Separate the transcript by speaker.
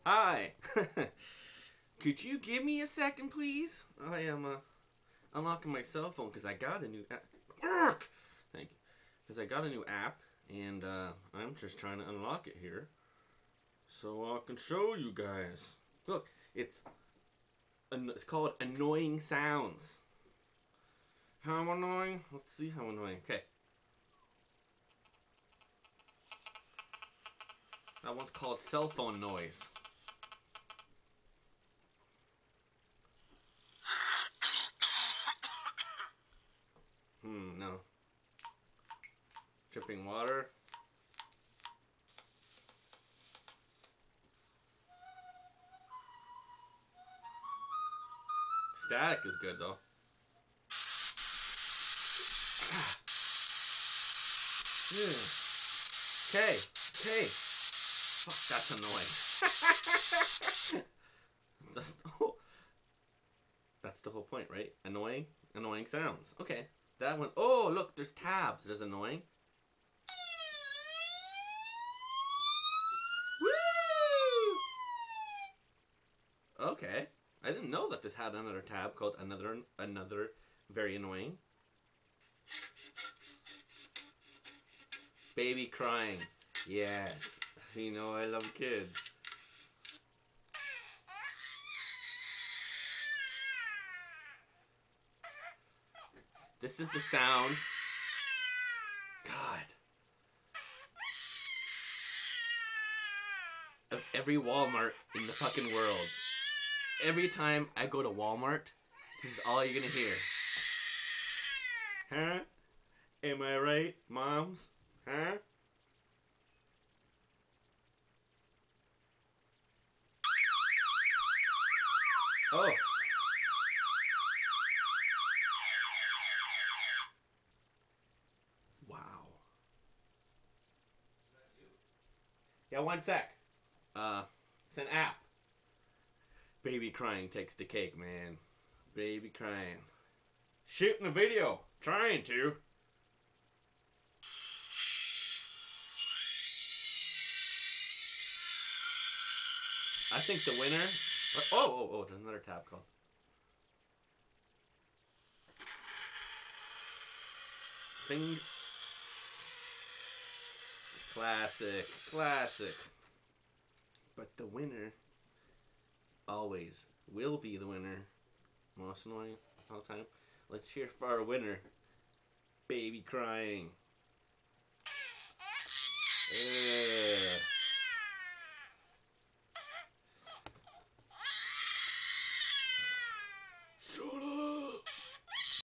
Speaker 1: Hi. Could you give me a second, please? I am unlocking my cell phone because I got a new app. Thank you. Because I got a new app, and I'm just trying to unlock it here so I can show you guys. Look, it's called Annoying Sounds. How annoying? Let's see how annoying. Okay. That one's called Cell Phone Noise. No. Dripping water. Static is good though. Okay, okay. Fuck, that's annoying. That's the whole point, right? Annoying? Annoying sounds. Okay. That one. Oh, look, there's tabs. There's annoying. Woo! Okay. I didn't know that this had another tab called another very annoying. Baby crying. Yes. You know I love kids. This is the sound. God. Of every Walmart in the fucking world. Every time I go to Walmart, this is all you're gonna hear. Huh? Am I right, moms? Huh? Oh. Wow. Yeah, one sec. It's an app. Baby crying takes the cake, man. Baby crying. Shooting a video. Trying to. I think the winner... Oh, there's another tab called. Thing. Classic. But the winner always will be the winner. Most annoying of all time. Let's hear for our winner. Baby crying.